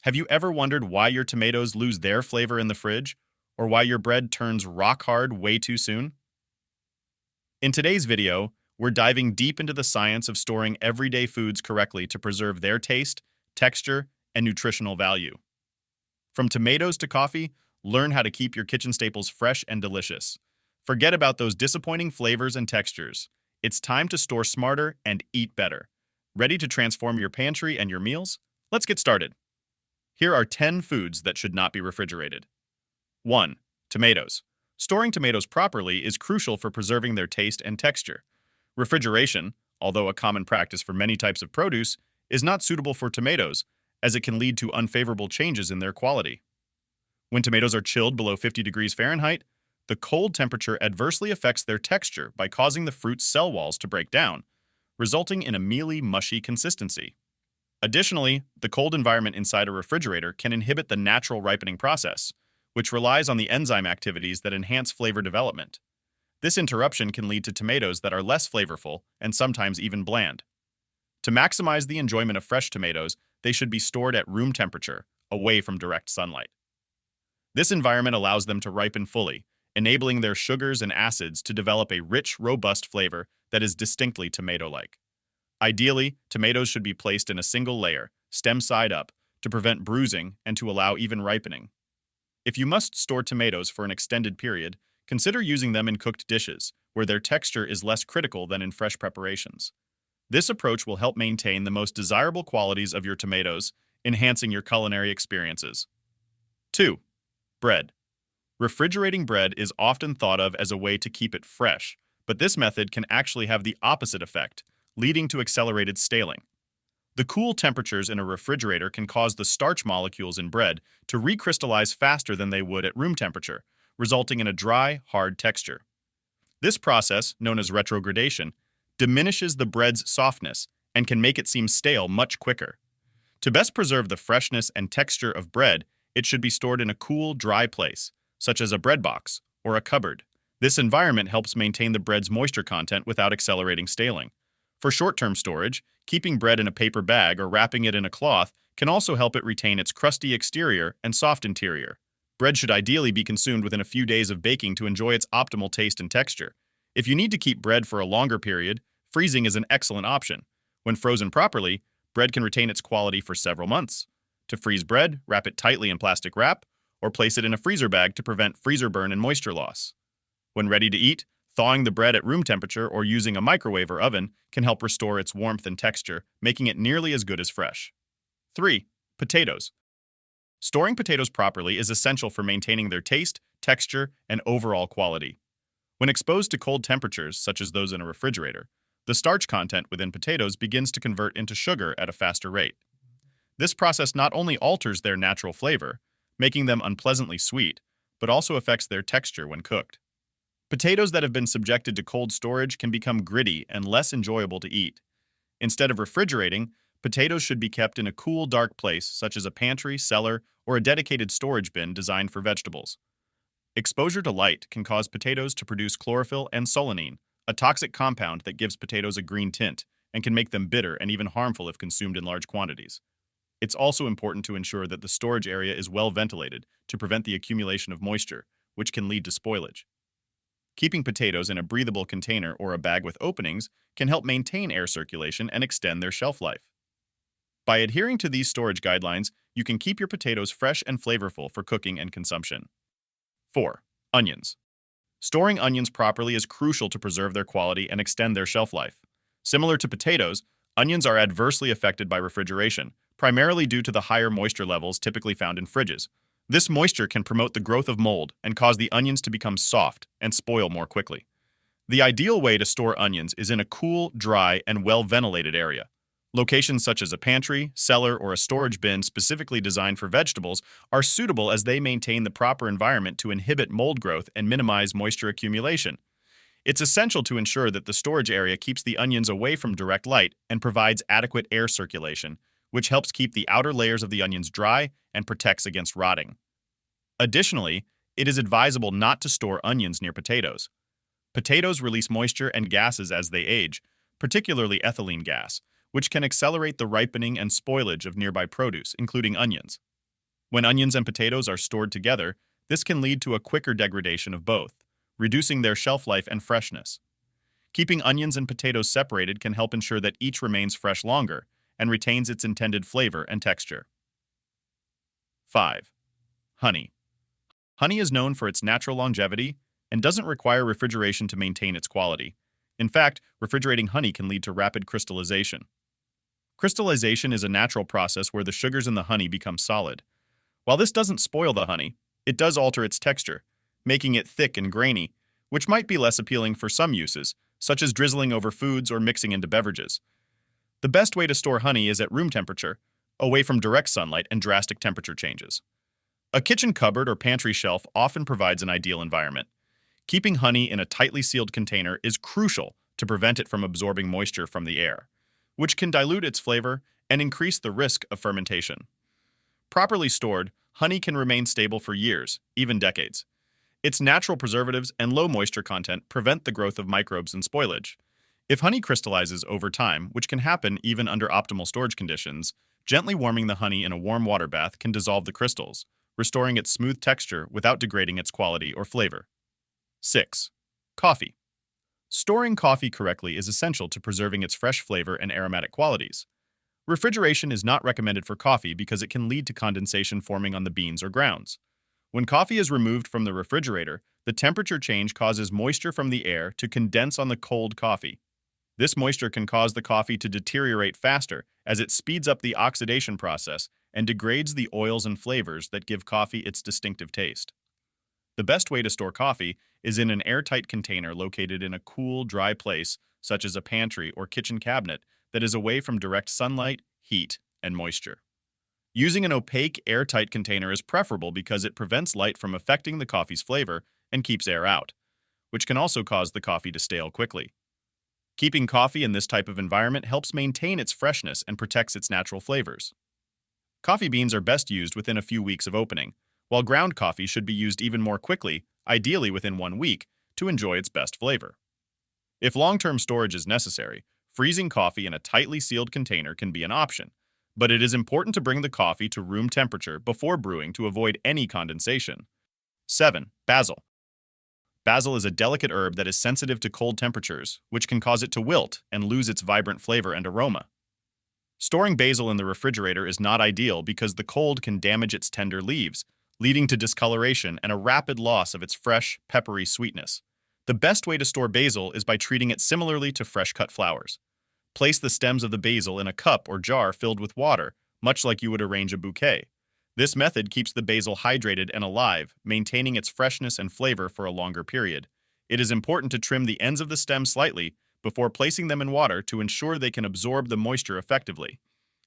Have you ever wondered why your tomatoes lose their flavor in the fridge? Or why your bread turns rock hard way too soon? In today's video, we're diving deep into the science of storing everyday foods correctly to preserve their taste, texture, and nutritional value. From tomatoes to coffee, learn how to keep your kitchen staples fresh and delicious. Forget about those disappointing flavors and textures. It's time to store smarter and eat better. Ready to transform your pantry and your meals? Let's get started. Here are 10 foods that should not be refrigerated. 1. Tomatoes. Storing tomatoes properly is crucial for preserving their taste and texture. Refrigeration, although a common practice for many types of produce, is not suitable for tomatoes, as it can lead to unfavorable changes in their quality. When tomatoes are chilled below 50 degrees Fahrenheit, the cold temperature adversely affects their texture by causing the fruit's cell walls to break down, resulting in a mealy, mushy consistency. Additionally, the cold environment inside a refrigerator can inhibit the natural ripening process, which relies on the enzyme activities that enhance flavor development. This interruption can lead to tomatoes that are less flavorful and sometimes even bland. To maximize the enjoyment of fresh tomatoes, they should be stored at room temperature, away from direct sunlight. This environment allows them to ripen fully, enabling their sugars and acids to develop a rich, robust flavor that is distinctly tomato-like. Ideally, tomatoes should be placed in a single layer, stem side up, to prevent bruising and to allow even ripening. If you must store tomatoes for an extended period, consider using them in cooked dishes, where their texture is less critical than in fresh preparations. This approach will help maintain the most desirable qualities of your tomatoes, enhancing your culinary experiences. 2. Bread. Refrigerating bread is often thought of as a way to keep it fresh, but this method can actually have the opposite effect, leading to accelerated staling. The cool temperatures in a refrigerator can cause the starch molecules in bread to recrystallize faster than they would at room temperature, resulting in a dry, hard texture. This process, known as retrogradation, diminishes the bread's softness and can make it seem stale much quicker. To best preserve the freshness and texture of bread, it should be stored in a cool, dry place, such as a bread box or a cupboard. This environment helps maintain the bread's moisture content without accelerating staling. For short-term storage, keeping bread in a paper bag or wrapping it in a cloth can also help it retain its crusty exterior and soft interior. Bread should ideally be consumed within a few days of baking to enjoy its optimal taste and texture. If you need to keep bread for a longer period, freezing is an excellent option. When frozen properly, bread can retain its quality for several months. To freeze bread, wrap it tightly in plastic wrap, or place it in a freezer bag to prevent freezer burn and moisture loss. When ready to eat, thawing the bread at room temperature or using a microwave or oven can help restore its warmth and texture, making it nearly as good as fresh. 3. Potatoes. Storing potatoes properly is essential for maintaining their taste, texture, and overall quality. When exposed to cold temperatures, such as those in a refrigerator, the starch content within potatoes begins to convert into sugar at a faster rate. This process not only alters their natural flavor, making them unpleasantly sweet, but also affects their texture when cooked. Potatoes that have been subjected to cold storage can become gritty and less enjoyable to eat. Instead of refrigerating, potatoes should be kept in a cool, dark place such as a pantry, cellar, or a dedicated storage bin designed for vegetables. Exposure to light can cause potatoes to produce chlorophyll and solanine, a toxic compound that gives potatoes a green tint and can make them bitter and even harmful if consumed in large quantities. It's also important to ensure that the storage area is well ventilated to prevent the accumulation of moisture, which can lead to spoilage. Keeping potatoes in a breathable container or a bag with openings can help maintain air circulation and extend their shelf life. By adhering to these storage guidelines, you can keep your potatoes fresh and flavorful for cooking and consumption. 4. Onions. Storing onions properly is crucial to preserve their quality and extend their shelf life. Similar to potatoes, onions are adversely affected by refrigeration, primarily due to the higher moisture levels typically found in fridges. This moisture can promote the growth of mold and cause the onions to become soft and spoil more quickly. The ideal way to store onions is in a cool, dry, and well-ventilated area. Locations such as a pantry, cellar, or a storage bin specifically designed for vegetables are suitable as they maintain the proper environment to inhibit mold growth and minimize moisture accumulation. It's essential to ensure that the storage area keeps the onions away from direct light and provides adequate air circulation, which helps keep the outer layers of the onions dry and protects against rotting. Additionally, it is advisable not to store onions near potatoes. Potatoes release moisture and gases as they age, particularly ethylene gas, which can accelerate the ripening and spoilage of nearby produce, including onions. When onions and potatoes are stored together, this can lead to a quicker degradation of both, reducing their shelf life and freshness. Keeping onions and potatoes separated can help ensure that each remains fresh longer and retains its intended flavor and texture. 5. Honey. Honey is known for its natural longevity and doesn't require refrigeration to maintain its quality. In fact, refrigerating honey can lead to rapid crystallization. Crystallization is a natural process where the sugars in the honey become solid. While this doesn't spoil the honey, it does alter its texture, making it thick and grainy, which might be less appealing for some uses, such as drizzling over foods or mixing into beverages. The best way to store honey is at room temperature, away from direct sunlight and drastic temperature changes. A kitchen cupboard or pantry shelf often provides an ideal environment. Keeping honey in a tightly sealed container is crucial to prevent it from absorbing moisture from the air, which can dilute its flavor and increase the risk of fermentation. Properly stored, honey can remain stable for years, even decades. Its natural preservatives and low moisture content prevent the growth of microbes and spoilage. If honey crystallizes over time, which can happen even under optimal storage conditions, gently warming the honey in a warm water bath can dissolve the crystals, restoring its smooth texture without degrading its quality or flavor. 6. Coffee. Storing coffee correctly is essential to preserving its fresh flavor and aromatic qualities. Refrigeration is not recommended for coffee because it can lead to condensation forming on the beans or grounds. When coffee is removed from the refrigerator, the temperature change causes moisture from the air to condense on the cold coffee. This moisture can cause the coffee to deteriorate faster as it speeds up the oxidation process and degrades the oils and flavors that give coffee its distinctive taste. The best way to store coffee is in an airtight container located in a cool, dry place, such as a pantry or kitchen cabinet, that is away from direct sunlight, heat, and moisture. Using an opaque, airtight container is preferable because it prevents light from affecting the coffee's flavor and keeps air out, which can also cause the coffee to stale quickly. Keeping coffee in this type of environment helps maintain its freshness and protects its natural flavors. Coffee beans are best used within a few weeks of opening, while ground coffee should be used even more quickly, ideally within 1 week, to enjoy its best flavor. If long-term storage is necessary, freezing coffee in a tightly sealed container can be an option, but it is important to bring the coffee to room temperature before brewing to avoid any condensation. 7. Basil. Basil is a delicate herb that is sensitive to cold temperatures, which can cause it to wilt and lose its vibrant flavor and aroma. Storing basil in the refrigerator is not ideal because the cold can damage its tender leaves, leading to discoloration and a rapid loss of its fresh, peppery sweetness. The best way to store basil is by treating it similarly to fresh-cut flowers. Place the stems of the basil in a cup or jar filled with water, much like you would arrange a bouquet. This method keeps the basil hydrated and alive, maintaining its freshness and flavor for a longer period. It is important to trim the ends of the stem slightly before placing them in water to ensure they can absorb the moisture effectively.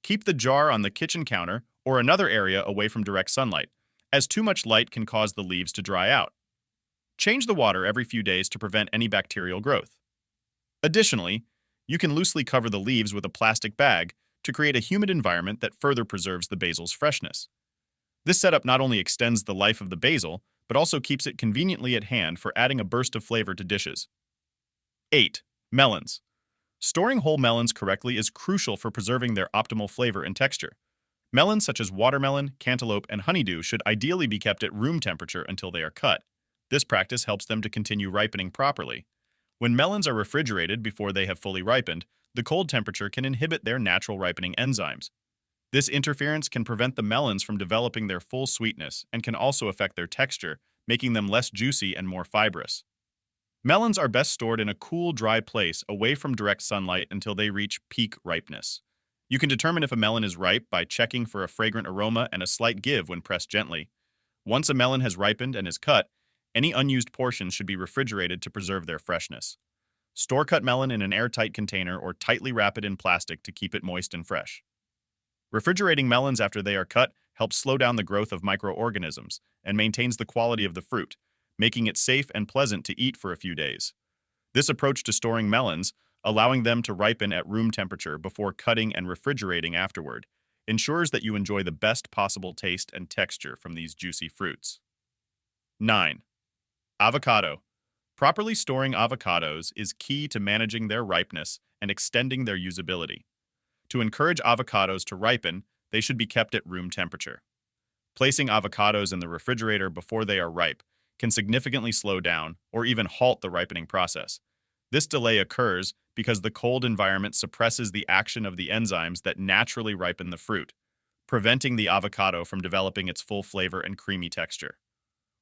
Keep the jar on the kitchen counter or another area away from direct sunlight, as too much light can cause the leaves to dry out. Change the water every few days to prevent any bacterial growth. Additionally, you can loosely cover the leaves with a plastic bag to create a humid environment that further preserves the basil's freshness. This setup not only extends the life of the basil, but also keeps it conveniently at hand for adding a burst of flavor to dishes. 8. Melons. Storing whole melons correctly is crucial for preserving their optimal flavor and texture. Melons such as watermelon, cantaloupe, and honeydew should ideally be kept at room temperature until they are cut. This practice helps them to continue ripening properly. When melons are refrigerated before they have fully ripened, the cold temperature can inhibit their natural ripening enzymes. This interference can prevent the melons from developing their full sweetness and can also affect their texture, making them less juicy and more fibrous. Melons are best stored in a cool, dry place away from direct sunlight until they reach peak ripeness. You can determine if a melon is ripe by checking for a fragrant aroma and a slight give when pressed gently. Once a melon has ripened and is cut, any unused portions should be refrigerated to preserve their freshness. Store cut melon in an airtight container or tightly wrap it in plastic to keep it moist and fresh. Refrigerating melons after they are cut helps slow down the growth of microorganisms and maintains the quality of the fruit, making it safe and pleasant to eat for a few days. This approach to storing melons, allowing them to ripen at room temperature before cutting and refrigerating afterward, ensures that you enjoy the best possible taste and texture from these juicy fruits. 9. Avocado. Properly storing avocados is key to managing their ripeness and extending their usability. To encourage avocados to ripen, they should be kept at room temperature. Placing avocados in the refrigerator before they are ripe can significantly slow down or even halt the ripening process. This delay occurs because the cold environment suppresses the action of the enzymes that naturally ripen the fruit, preventing the avocado from developing its full flavor and creamy texture.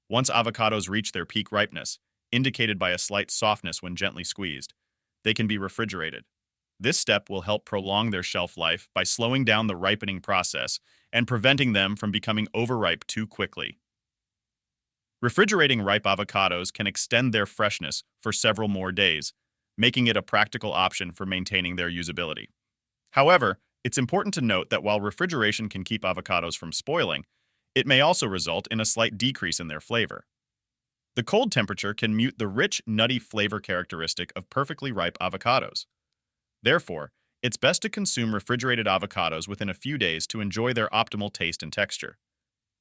Once avocados reach their peak ripeness, indicated by a slight softness when gently squeezed, they can be refrigerated. This step will help prolong their shelf life by slowing down the ripening process and preventing them from becoming overripe too quickly. Refrigerating ripe avocados can extend their freshness for several more days, making it a practical option for maintaining their usability. However, it's important to note that while refrigeration can keep avocados from spoiling, it may also result in a slight decrease in their flavor. The cold temperature can mute the rich, nutty flavor characteristic of perfectly ripe avocados. Therefore, it's best to consume refrigerated avocados within a few days to enjoy their optimal taste and texture.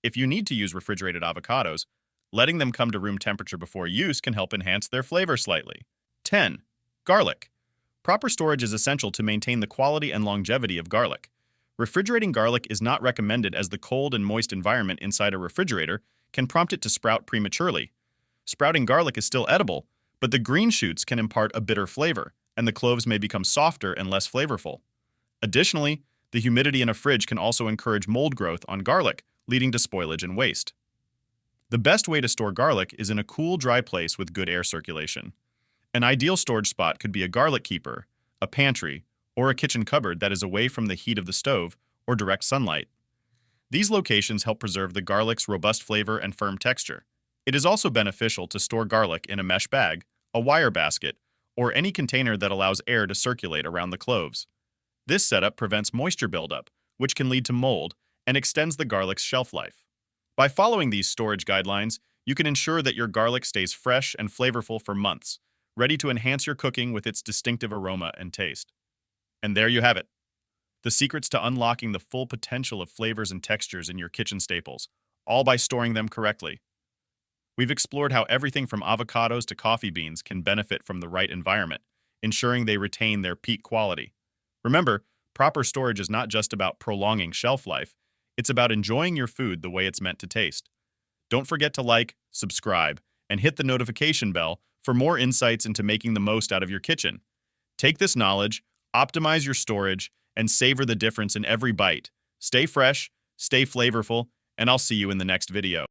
If you need to use refrigerated avocados, letting them come to room temperature before use can help enhance their flavor slightly. 10. Garlic. Proper storage is essential to maintain the quality and longevity of garlic. Refrigerating garlic is not recommended as the cold and moist environment inside a refrigerator can prompt it to sprout prematurely. Sprouting garlic is still edible, but the green shoots can impart a bitter flavor, and the cloves may become softer and less flavorful. Additionally, the humidity in a fridge can also encourage mold growth on garlic, leading to spoilage and waste. The best way to store garlic is in a cool, dry place with good air circulation. An ideal storage spot could be a garlic keeper, a pantry, or a kitchen cupboard that is away from the heat of the stove or direct sunlight. These locations help preserve the garlic's robust flavor and firm texture. It is also beneficial to store garlic in a mesh bag, a wire basket, or any container that allows air to circulate around the cloves. This setup prevents moisture buildup, which can lead to mold, and extends the garlic's shelf life. By following these storage guidelines, you can ensure that your garlic stays fresh and flavorful for months, ready to enhance your cooking with its distinctive aroma and taste. And there you have it. The secrets to unlocking the full potential of flavors and textures in your kitchen staples, all by storing them correctly. We've explored how everything from avocados to coffee beans can benefit from the right environment, ensuring they retain their peak quality. Remember, proper storage is not just about prolonging shelf life, it's about enjoying your food the way it's meant to taste. Don't forget to like, subscribe, and hit the notification bell for more insights into making the most out of your kitchen. Take this knowledge, optimize your storage, and savor the difference in every bite. Stay fresh, stay flavorful, and I'll see you in the next video.